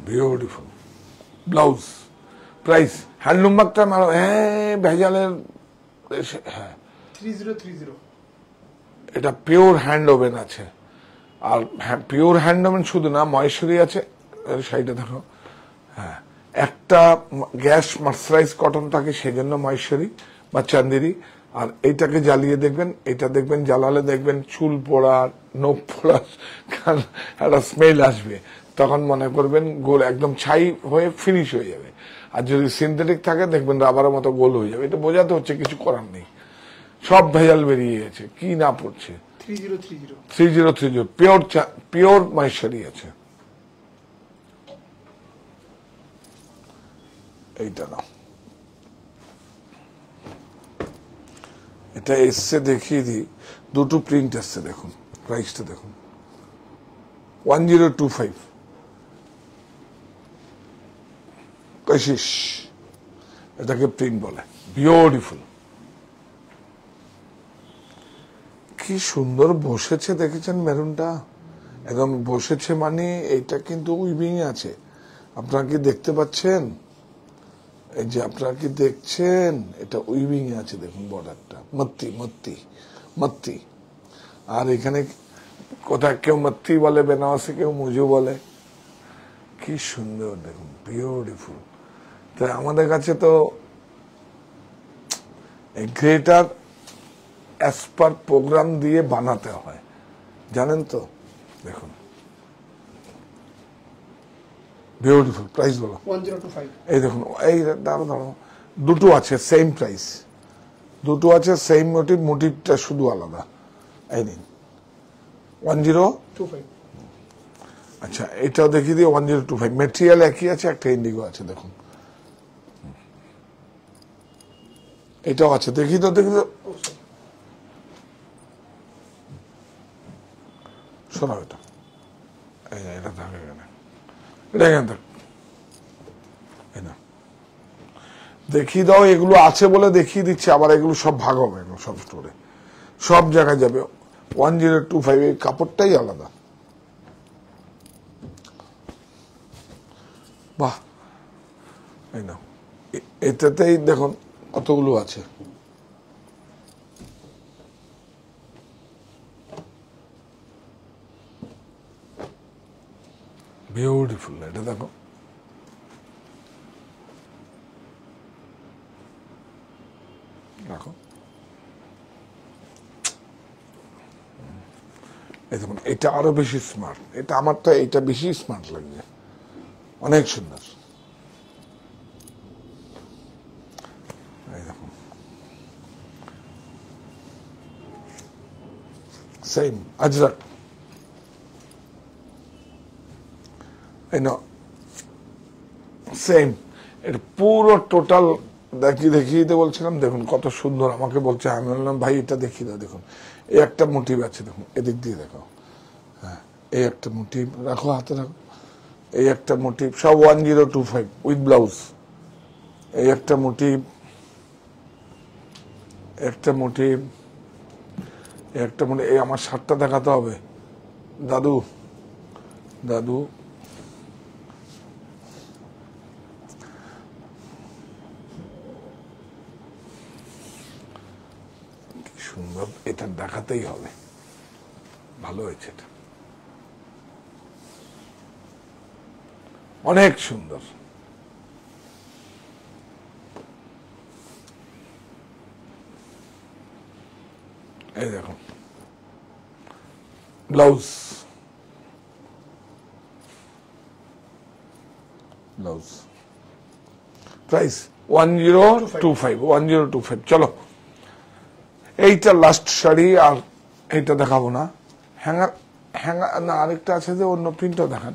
Beautiful blouse. Price handloom মার্কটা মারো, হ্যাঁ ভেজালের। হ্যাঁ 3030। এটা পিওর হ্যান্ড ওভেন আছে। আর হ্যাঁ পিওর হ্যান্ড ওভেন শুধু না, মহেশ্বরী আছে। শাড়িটা দেখো, হ্যাঁ একটা গ্যাস মার্সারাইজ কটন থাকে, সেই জন্য মহেশ্বরী বা চান্দেরি। আর এইটাকে জ্বালিয়ে দেখবেন, এটা দেখবেন জ্বালালে দেখবেন চুল পোড়ার, নখ পোড়ার একটা স্মেল আসবে, তখন মনে করবেন গোল একদম ছাই হয়ে ফিনিশ হয়ে যাবে। আর যদি সিনথেটিক থাকে দেখবেন রাবারের মতো গোল হয়ে যাবে। এটা বোঝাতে হচ্ছে কিছু করার নেই, সব ভেজাল বেরিয়ে গেছে। কি না পড়ছে 3030। 3030 পিওর পিওর মহেশ্বরী আছে। এইটা না, এটা এসছে দেখিয়ে দিই। দুটো প্রিন্ট আসছে দেখুন, প্রাইসটা দেখুন 1025। কশিস এটাকে প্রিন্ট বলে। বিউটিফুল, কি সুন্দর বসেছে দেখেছেন মেরুনটা, একদম বসেছে। মানে এইটা কিন্তু উইভিং আছে, আপনারা কি দেখতে পাচ্ছেন? এই যে আপনারা কি দেখছেন, এটা উইভিং আছে দেখুন, বর্ডারটা মত্তি মত্তি মত্তি। আর এখানে কোথায় কেউ মত্তি বলে বেনারসি, কেউ মুজু বলে। কি সুন্দর দেখুন, বিউটিফুল। তাই আমাদের কাছে তো গ্রেটার অ্যাজ পার প্রোগ্রাম দিয়ে বানাতে হয়, জানেন তো। দেখুন বিউটিফুল। প্রাইস বলো। 1025। এই দেখুন, এই দাঁড়ো দাঁড়ো, দুটো আছে সেম প্রাইস, দুটো আছে সেম মোটিভ, মোটিভটা শুধু আলাদা। এই নিন 1025। আচ্ছা এটাও দেখিয়ে দিই 1025। মেটেরিয়াল একই আছে, একটা ইন্ডিগো আছে দেখুন। এটাও আছে, দেখি তো দেখি তো। শোনো এটা, এটা থাকে এখানে, এটা এখানে থাক। দেখিয়ে দাও, এগুলো আছে বলে দেখিয়ে দিচ্ছে, আবার এগুলো সব ভাগ হবে, এগুলো সব স্টোরে সব জায়গায় যাবে। 1025, এই কাপড়টাই আলাদা। বাহ, এই নাও, এটাতেই দেখুন কতগুলো আছে। বিউটিফুল। এটা দেখো, দেখো এই দেখুন, এটা আরো বেশি স্মার্ট। এটা আমার তো এটা বেশি স্মার্ট লাগছে, অনেক সুন্দর। এই দেখুন, সেম আজরাক। এই না সেম, এটা পুরো টোটাল দেখিয়ে দিতে বলছিলাম। দেখুন কত সুন্দর, আমাকে বলছে, আমি বললাম ভাই এটা দেখিয়ে দাও। দেখুন এই একটা মোটিভ আছে, দেখুন এদিক দিয়ে দেখো, হ্যাঁ এই একটা মোটিভ রাখো, হাতে রাখো, এই একটা মোটিভ, সব 1025 উইথ ব্লাউজ। এই একটা মোটিভ, একটা মোটিভ, একটা মোটিভ। এই আমার শার্টটা দেখাতে হবে দাদু, দাদু সুন্দর, এটা দেখাতেই হবে। ভালো হয়েছে, এটা অনেক সুন্দর। এই দেখুন ব্লাউজ, ব্লাউজ প্রাইস 1025। চলো এইটা লাস্ট শাড়ি, আর এইটা দেখাবো না। হ্যাঙ্গার, হ্যাঙ্গার না, আরেকটা আছে যে অন্য প্রিন্টও দেখান।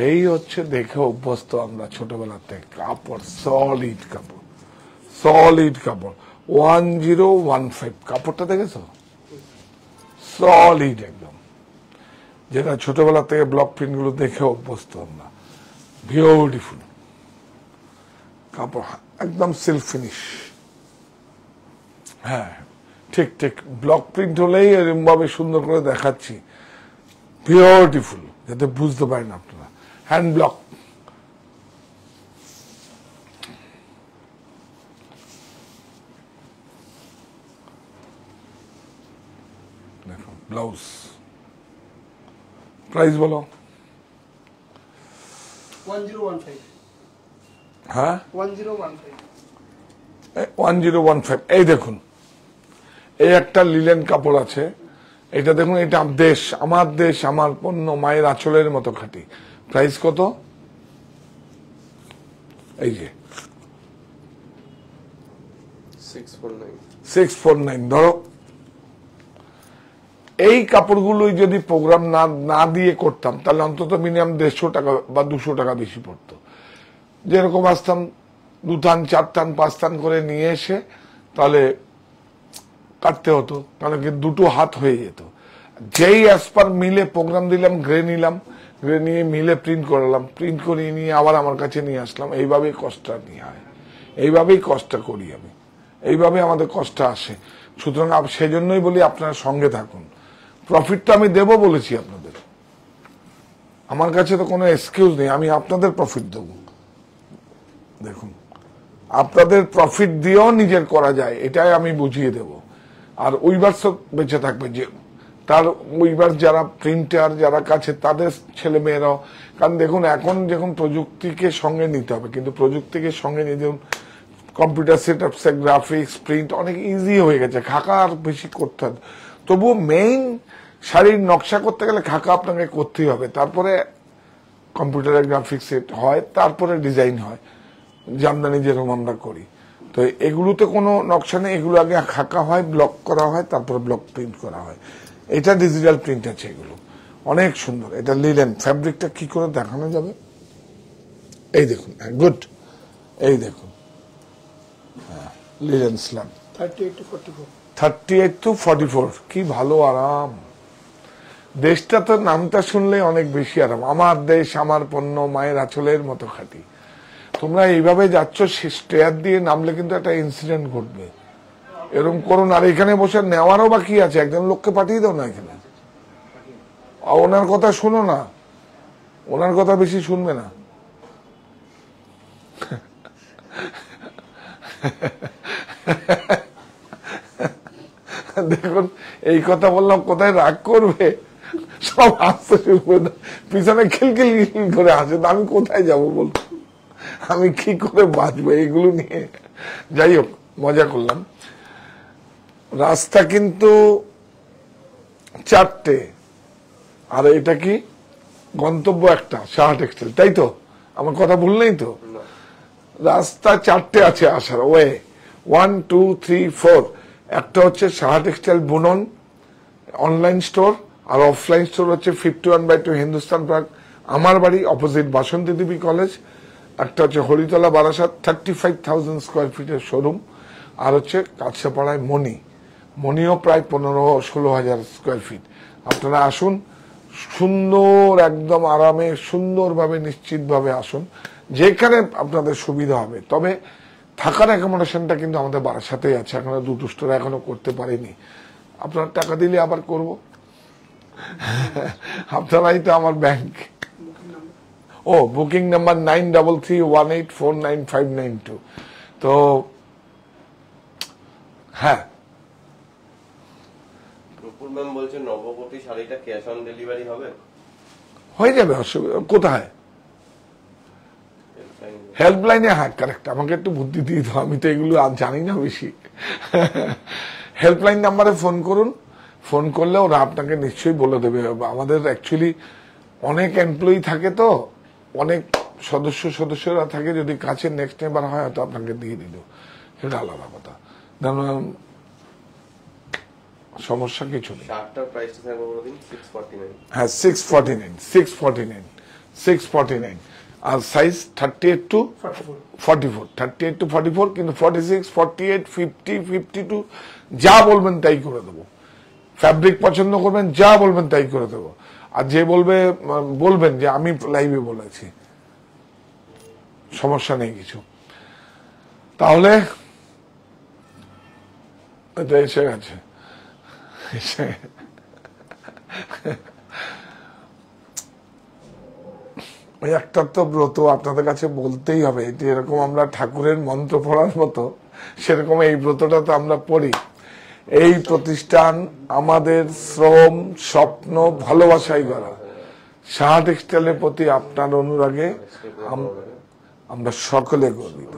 এই হচ্ছে দেখে অভ্যস্ত আমরা ছোটবেলা থেকে, কাপড় সলিড কাপড়, সলিড কাপড় 1015। কাপড়টা দেখেছো, সলিড একদম, যেটা ছোটবেলা থেকে ব্লক প্রিন্ট গুলো দেখে অভ্যস্ত আমরা। বিউটিফুল কাপড়, একদম সিল্ক ফিনিশ। হ্যাঁ ঠিক ঠিক, ব্লক প্রিন্ট হলেই এরকম ভাবে সুন্দর করে দেখাচ্ছি, বিউটিফুল, যাতে বুঝতে পারেন আপনারা। হ্যান্ড ব্লক, দেখো ব্লাউজ। প্রাইস বলো। 1015। হ্যাঁ 1015। 1015। এই দেখুন, এই একটা লিলেন কাপড় আছে, এটা দেখুন, এটা দেশ, আমার দেশ, আমার পণ্য, মায়ের আঁচলের মতো খাঁটি। প্রাইস কত? এই যে 649। ধরো এই কাপড়গুলোই যদি প্রোগ্রাম না দিয়ে করতাম, তাহলে অন্তত মিনিমাম 150 টাকা বা 200 টাকা বেশি পড়তো। যেরকম আসতাম 2 থান 4 থান 5 থান করে নিয়ে এসে তাহলে কাটতে হতো, তাহলে দুটো হাত হয়ে যেত। যেই অ্যাসপার মিলে প্রোগ্রাম দিলাম, গ্রে নিলাম, গ্রে নিয়ে মিলে প্রিন্ট করালাম, প্রিন্ট করিয়ে নিয়ে আবার আমার কাছে নিয়ে আসলাম। এইভাবেই কষ্টটা নিয়ে হয়, এইভাবেই কষ্টটা করি আমি, এইভাবে আমাদের কষ্ট আসে। সুতরাং সেজন্যই বলি আপনারা সঙ্গে থাকুন। প্রফিটটা আমি দেবো বলেছি আপনাদের, আমার কাছে তো কোনো এক্সকিউজ নেই, আমি আপনাদের প্রফিট দেবো। দেখুন আপনাদের প্রফিট দিয়েও নিজের করা যায়, এটাই আমি বুঝিয়ে দেব। আর উইভার্স বেঁচে থাকবে, যে তার উইভার্স যারা প্রিন্টার যারা কাছে, তাদের ছেলে মেয়েরাও। কারণ দেখুন এখন যখন প্রযুক্তিকে সঙ্গে নিতে হবে, কিন্তু প্রযুক্তিকে সঙ্গে নিয়ে দেখুন computer set up, graphics, print অনেক ইজি হয়ে গেছে, খাকা আর বেশি করতে হবে। তবুও মেইন শাড়ির নকশা করতে গেলে খাকা আপনাকে করতেই হবে, তারপরে কম্পিউটারের গ্রাফিক্স সেট হয়, তারপরে ডিজাইন হয়, জামদানি যেরকম আমরা করি। তো এগুলোতে কোনো নকশা নেই, এগুলো আগে খাকা হয়, ব্লক করা হয়, তারপরে ব্লক প্রিন্ট করা হয়। এটা ডিজিটাল প্রিন্ট আছে, এগুলো অনেক সুন্দর। এটা লিলেন, ফ্যাব্রিকটা কি করে দেখানো যাবে, এই দেখুন, গুড, এই দেখুন, লিলেন স্ল্যাব 38 to 44। কি ভালো আরাম, দেশটা তো নামটা শুনলেই অনেক বেশি আরাম। আমার দেশ, আমার পণ্য, মায়ের আঁচলের মতো খাঁটি। তোমরা এইভাবে যাচ্ছ, স্টেয়ার দিয়ে নামলে কিন্তু একটা ইনসিডেন্ট ঘটবে, এরকম করুন। আর এখানে বসে নেওয়ারও বাকি আছে, একজন লোককে পাঠিয়ে দাও না এখানে, ওনার কথা শুনো না, ওনার কথা বেশি শুনবে না। দেখুন এই কথা বললাম, কোথায় রাগ করবে, সব হাসতে শুরু করে দেয়, পিছনে খিলখিল করে আসে। আমি কোথায় যাব বল, আমি কি করে বাঁচবো এগুলো নিয়ে? যাই হোক, মজা করলাম। রাস্তা কিন্তু 4টে, আর এটা কি গন্তব্য একটা, সাহা টেক্সটাইল, তাই তো? আমার কথা ভুল নেই তো? রাস্তা 4টে আছে আসার, ওয়ে 1 2 3 4। একটা হচ্ছে সাহা টেক্সটাইল বুনন অনলাইন স্টোর, আর অফলাইন স্টোর হচ্ছে 51/2 হিন্দুস্তান পার্ক, আমার বাড়ি অপোজিট বাসন্তী দেবী কলেজ। একটা হচ্ছে হরিতলা বারাসাত 35,000 স্কোয়ার ফিটের শোরুম, আর হচ্ছে কাছাপাড়ায় মনিও প্রায় 15-16 হাজার স্কোয়ার ফিট। আপনারা আসুন, সুন্দর একদম আরামে সুন্দরভাবে নিশ্চিতভাবে আসুন, যেখানে আপনাদের সুবিধা হবে। তবে থাকার অ্যাকোমোডেশনটা কিন্তু আমাদের বারাসাতেই আছে, এখনো দুটো স্টোর এখনো করতে পারিনি। আপনার টাকা দিলে আবার করব, আপনারাই তো আমার ব্যাংক। ও বুকিং নাম্বার 9331849592। তো হ্যাঁ, নুপুর ম্যাম বলছে নবকোটি শাড়িটা ক্যাশ অন ডেলিভারি হবে? হয়ে যাবে, অসুবিধা কোথায়? হেল্পলাইনে। হ্যাঁ, কারেক্ট, আমাকে একটু বুদ্ধি দিয়ে দাও, আমি তো এগুলো আর জানি না বেশি। হেল্পলাইন নাম্বারে ফোন করুন, ফোন করলে ওরা আপনাকে নিশ্চয়ই বলে দেবে। আমাদের অ্যাকচুয়ালি অনেক এমপ্লয়ি থাকে, তো অনেক সদস্যরা থাকে, যদি কাছে নেক্সট নেবার হয় হয়তো আপনাকে দিয়ে দিল, সেটা আলাদা কথা। সমস্যা কিছু নেই। শার্টটার প্রাইসটা থাকবে বলে দিন 649। হ্যাঁ, 649 আর সাইজ 38 to 44, কিন্তু 46, 48, 50, 52 যা বলবেন তাই করে দেবো। ফ্যাব্রিক পছন্দ করবেন, যা বলবেন তাই করে দেবো। আর যে বলবেন যে আমি লাইভে বলেছি, সমস্যা নেই কিছু। তাহলে এটা এসে গেছে, ওই একটা তো ব্রত আপনাদের কাছে বলতেই হবে, এটি এরকম আমরা ঠাকুরের মন্ত্র পড়ার মতো, সেরকম এই ব্রতটা তো আমরা পড়ি। এই প্রতিষ্ঠান আমাদের শ্রম, স্বপ্ন, ভালোবাসাই গড়া। সাহা টেক্সটাইলের প্রতি আপনার অনুরাগে আমরা সকলে গর্বিত।